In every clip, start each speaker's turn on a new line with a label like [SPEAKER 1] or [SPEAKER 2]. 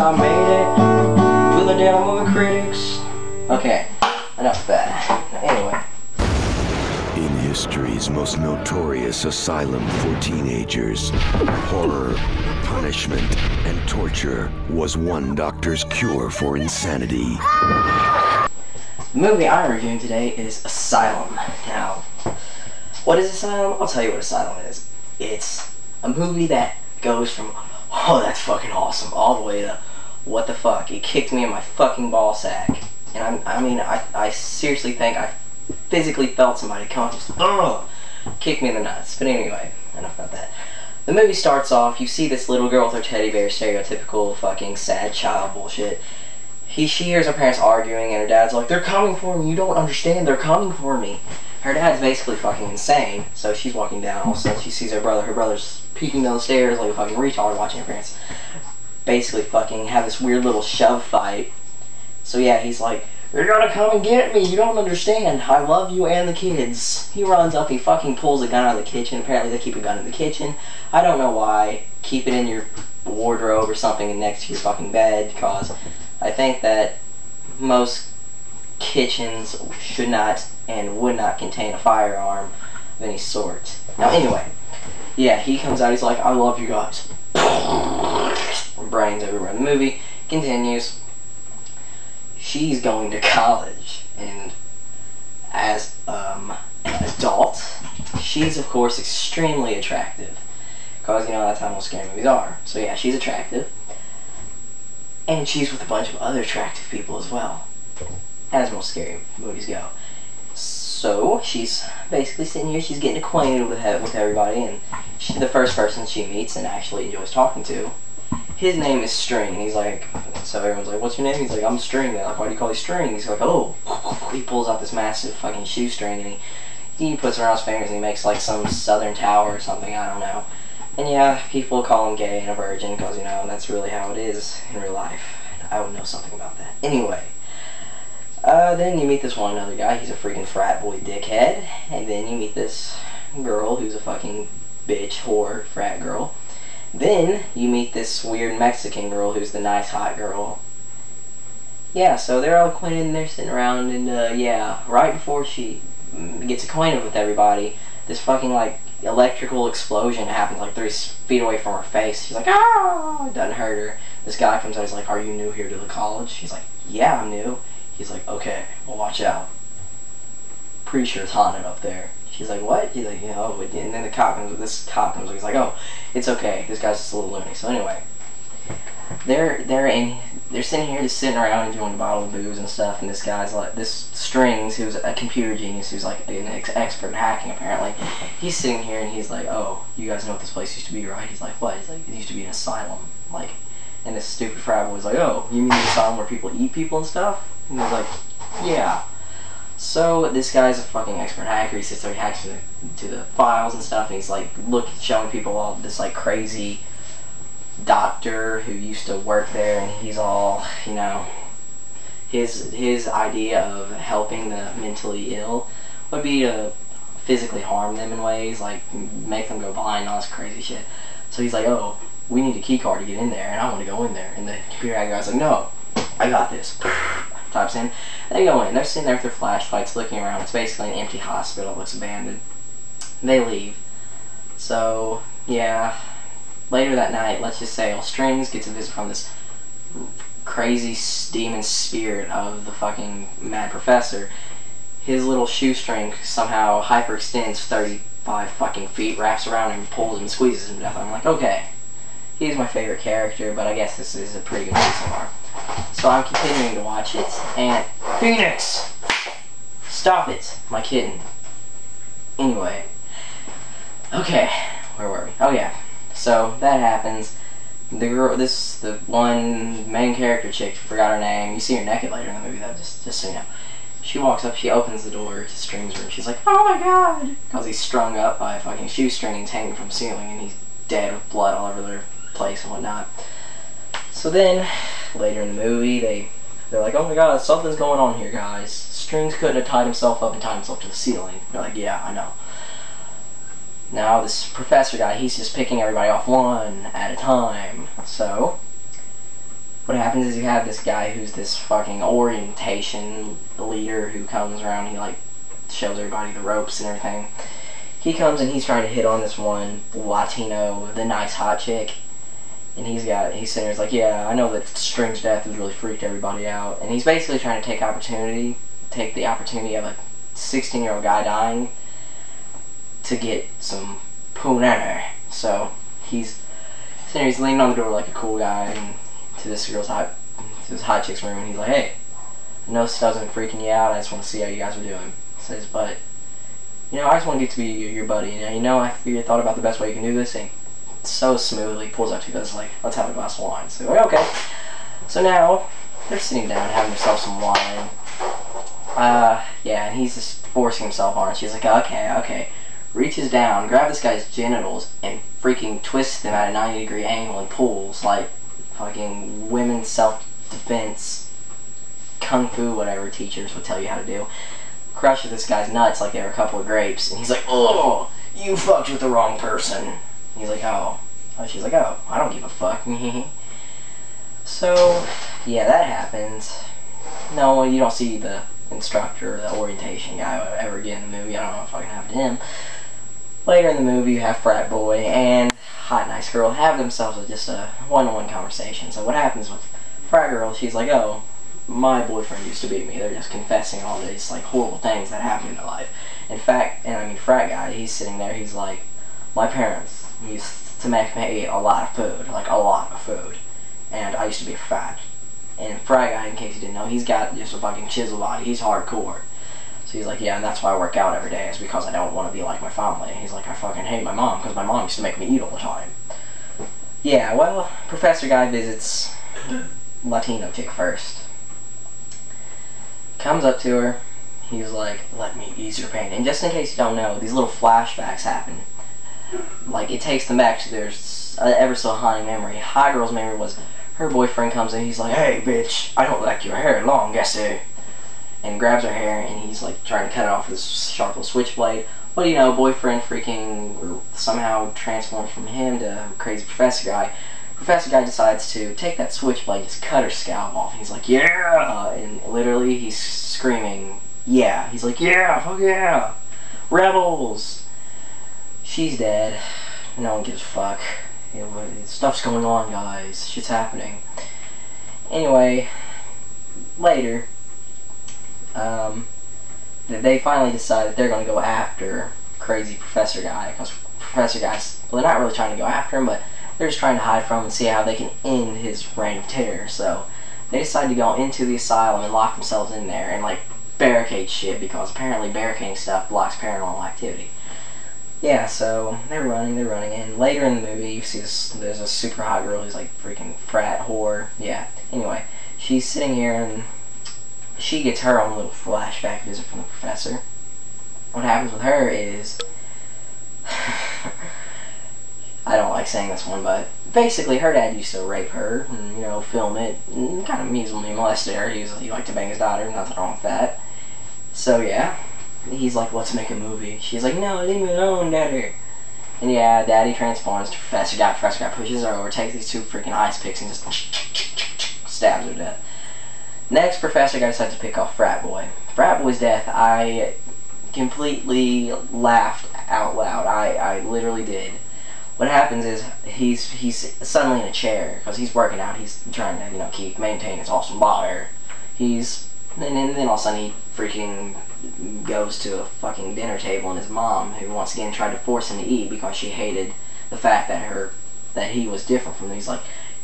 [SPEAKER 1] I made it to the Daily Movie Critics. Okay, enough of that. Anyway.
[SPEAKER 2] In history's most notorious asylum for teenagers, horror, punishment, and torture was one doctor's cure for insanity.
[SPEAKER 1] The movie I'm reviewing today is Asylum. Now, what is Asylum? I'll tell you what Asylum is. It's a movie that goes from, oh, that's fucking awesome, all the way to, what the fuck, it kicked me in my fucking ball sack. And I seriously think I physically felt somebody come and just, kick me in the nuts. But anyway, enough about that. The movie starts off, you see this little girl with her teddy bear, stereotypical fucking sad child bullshit. She hears her parents arguing, and her dad's like, they're coming for me, you don't understand, they're coming for me. Her dad's basically fucking insane, so she's walking down, all of a sudden she sees her brother's peeking down the stairs like a fucking retard, watching her parents basically fucking have this weird little shove fight. So yeah, he's like, you're gonna come and get me, you don't understand, I love you and the kids. He runs up, he fucking pulls a gun out of the kitchen, apparently they keep a gun in the kitchen. I don't know why, keep it in your wardrobe or something next to your fucking bed, cause I think that most kitchens should not and would not contain a firearm of any sort. Now anyway, yeah, he comes out, he's like, I love you guys. Brains everywhere. The movie continues. She's going to college, and as an adult, she's of course extremely attractive. Because, you know, that's how most scary movies are. So yeah, she's attractive. And she's with a bunch of other attractive people as well, as most scary movies go. So she's basically sitting here, she's getting acquainted with everybody, and the first person she meets and actually enjoys talking to, his name is String, and he's like, so everyone's like, what's your name? He's like, I'm String. They're like, why do you call you String? He's like, oh, he pulls out this massive fucking shoestring, and he puts it around his fingers, and he makes like some southern tower or something, I don't know. And yeah, people call him gay and a virgin, because, you know, that's really how it is in real life. I would know something about that. Anyway, then you meet this one other guy, he's a freaking frat boy dickhead, and then you meet this girl who's a fucking bitch, whore, frat girl. Then you meet this weird Mexican girl who's the nice, hot girl. Yeah, so they're all acquainted, and they're sitting around, and yeah, right before she gets acquainted with everybody, this fucking, like, electrical explosion happens like 3 feet away from her face. She's like, ah! It doesn't hurt her. This guy comes out, he's like, are you new here to the college? She's like, yeah, I'm new. He's like, okay, well, watch out. Pretty sure it's haunted up there. She's like, what? He's like, yeah, oh, and then this cop comes, he's like, oh, it's okay, this guy's just a little loony. So anyway, they're sitting here just sitting around enjoying a bottle of booze and stuff, and this guy's like, this Strings, who's a computer genius, who's like an expert in hacking apparently, he's sitting here and he's like, oh, you guys know what this place used to be, right? He's like, what? He's like, it used to be an asylum, like, and this stupid frat boy's like, oh, you mean the asylum where people eat people and stuff? And he's like, yeah. So this guy's a fucking expert hacker. He sits there, he hacks to the files and stuff, and he's like showing people all this like crazy doctor who used to work there, and he's all, you know, his idea of helping the mentally ill would be to physically harm them in ways, like make them go blind and all this crazy shit. So he's like, oh, we need a key card to get in there, and I want to go in there. And the computer hacker guy's like, no, I got this. Types in. They go in. They're sitting there with their flashlights looking around. It's basically an empty hospital. It looks abandoned. They leave. So, yeah. Later that night, let's just say, Strings gets a visit from this crazy demon spirit of the fucking mad professor. His little shoestring somehow hyperextends 35 fucking feet, wraps around him, and pulls him and squeezes him to death. I'm like, okay. He's my favorite character, but I guess this is a pretty good movie so far. So I'm continuing to watch it, and Phoenix! Stop it, my kitten. Anyway. Okay, where were we? Oh yeah. So that happens. The girl, the one main character chick, forgot her name. You see her naked later in the movie, though, just so you know. She walks up, she opens the door to Strings' room. She's like, oh my god! Because he's strung up by a fucking shoestring, he's hanging from the ceiling, and he's dead with blood all over their place and whatnot. So then, later in the movie, they're like, oh my god, something's going on here, guys. Strings couldn't have tied himself up and tied himself to the ceiling. They're like, yeah, I know. Now, this professor guy, he's just picking everybody off one at a time. So, what happens is you have this guy who's this fucking orientation leader who comes around, he like shows everybody the ropes and everything. He comes and he's trying to hit on this one Latino, the nice hot chick, and he's sitting there, he's like, yeah, I know that String's death has really freaked everybody out, and he's basically trying to take the opportunity of a 16-year-old guy dying to get some punana. So he's leaning on the door like a cool guy, and to this hot chick's room, and he's like, hey, I know this doesn't freaking you out, I just want to see how you guys are doing. He says, but, you know, I just want to get to be your buddy. You know, I thought about the best way you can do this, and so smoothly pulls out 2 guys, like, let's have a glass of wine. So, like, okay. So now, they're sitting down having themselves some wine. Yeah, and he's just forcing himself on her. She's like, okay. Reaches down, grabs this guy's genitals, and freaking twists them at a 90-degree angle and pulls, like, fucking women's self-defense, kung fu, whatever teachers would tell you how to do. Crushes this guy's nuts like they were a couple of grapes, and he's like, oh, you fucked with the wrong person. He's like, oh. She's like, oh, I don't give a fuck. So, yeah, that happens. No, you don't see the instructor, the orientation guy ever again in the movie. I don't know if I can have him. Later in the movie, you have frat boy and hot nice girl have themselves just a one-on-one conversation. So what happens with frat girl, she's like, oh, my boyfriend used to beat me. They're just confessing all these like horrible things that happened in their life. In fact, frat guy, he's sitting there, he's like, my parents used to make me eat a lot of food, like a lot of food, and I used to be fat. And frat guy, in case you didn't know, he's got just a fucking chisel body, he's hardcore. So he's like, yeah, and that's why I work out every day, is because I don't want to be like my family. And he's like, I fucking hate my mom, because my mom used to make me eat all the time. Yeah, well, Professor Guy visits Latino chick first. Comes up to her, he's like, let me ease your pain. And just in case you don't know, these little flashbacks happen. Like, it takes them back to their ever so haunting memory. High girl's memory was, her boyfriend comes in, he's like, hey, bitch, I don't like your hair long, yes sir. And grabs her hair, and he's like trying to cut it off with this sharp little switchblade. What do you know, boyfriend freaking somehow transforms from him to crazy Professor Guy. Professor Guy decides to take that switchblade and just cut her scalp off. And he's like, yeah! And literally, he's screaming, yeah. He's like, yeah, fuck yeah! Rebels! She's dead. No one gives a fuck. You know, stuff's going on, guys. Shit's happening. Anyway, later, they finally decide that they're going to go after crazy Professor Guy, because Professor Guy's, well, they're not really trying to go after him, but they're just trying to hide from him and see how they can end his reign of terror. So they decide to go into the asylum and lock themselves in there and like barricade shit, because apparently barricading stuff blocks paranormal activity. Yeah, so they're running, and later in the movie you see there's a super hot girl who's like freaking frat whore. Yeah, anyway, she's sitting here and she gets her own little flashback visit from the professor. What happens with her is, I don't like saying this one, but basically her dad used to rape her and, you know, film it and kind of measly molested her. He liked to bang his daughter, nothing wrong with that. So yeah, he's like, let's make a movie. She's like, no, leave me alone, daddy. And yeah, daddy transforms to Professor Guy. Professor Guy pushes her over, takes these 2 freaking ice picks and just stabs her to death. Next, Professor Guy decides to pick off Frat Boy. Frat Boy's death, I completely laughed out loud. I literally did. What happens is he's suddenly in a chair because he's working out. He's trying to, you know, maintain his awesome body. And then all of a sudden he freaking goes to a fucking dinner table, and his mom, who once again tried to force him to eat because she hated the fact that he was different from them. He's like,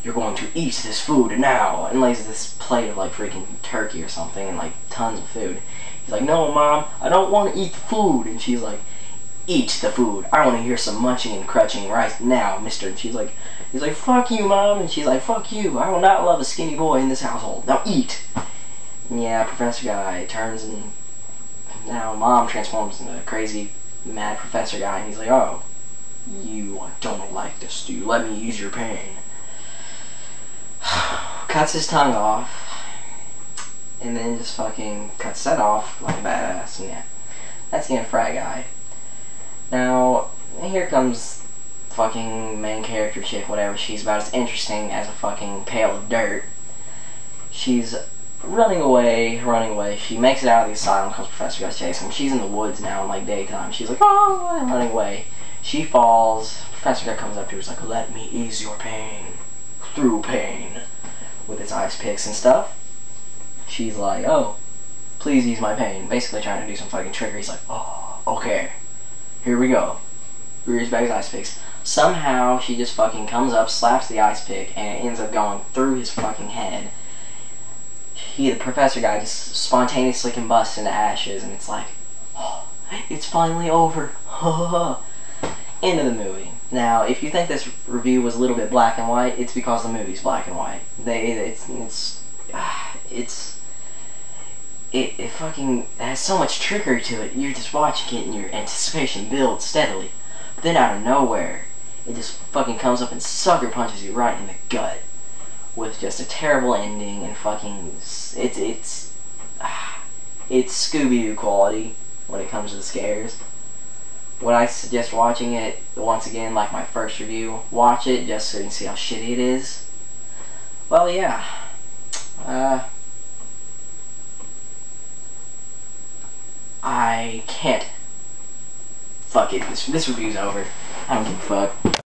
[SPEAKER 1] you're going to eat this food now, and lays this plate of like freaking turkey or something and like tons of food. He's like, no mom, I don't want to eat the food. And she's like, eat the food. I want to hear some munching and crunching right now, mister. And he's like, fuck you, mom. And she's like, fuck you. I will not love a skinny boy in this household. Now eat. And yeah, Professor Guy turns, and now mom transforms into a crazy, mad Professor Guy. And he's like, oh, you don't like this, do you? Let me ease your pain. Cuts his tongue off, and then just fucking cuts that off like a badass. And yeah, that's the end of Frat Guy. Now, here comes fucking main character chick, whatever. She's about as interesting as a fucking pail of dirt. She's running away. She makes it out of the asylum because Professor Guy's chasing her. She's in the woods now in like daytime. She's like, oh, I'm running away. She falls. Professor Guy comes up to her. He's like, let me ease your pain. Through pain. With his ice picks and stuff. She's like, oh, please ease my pain. Basically trying to do some fucking trickery. He's like, oh, okay. Here we go. Rears back his ice picks. Somehow she just fucking comes up, slaps the ice pick, and it ends up going through his fucking head. The Professor Guy just spontaneously combusts into ashes, and it's like, oh, it's finally over. End of the movie. Now, if you think this review was a little bit black and white, it's because the movie's black and white. It fucking has so much trickery to it. You're just watching it and your anticipation builds steadily. But then out of nowhere, it just fucking comes up and sucker punches you right in the gut. With just a terrible ending and fucking... It's Scooby-Doo quality when it comes to the scares. Would I suggest watching it once again, like my first review? Watch it just so you can see how shitty it is. Well, yeah. I can't. Fuck it. This review's over. I don't give a fuck.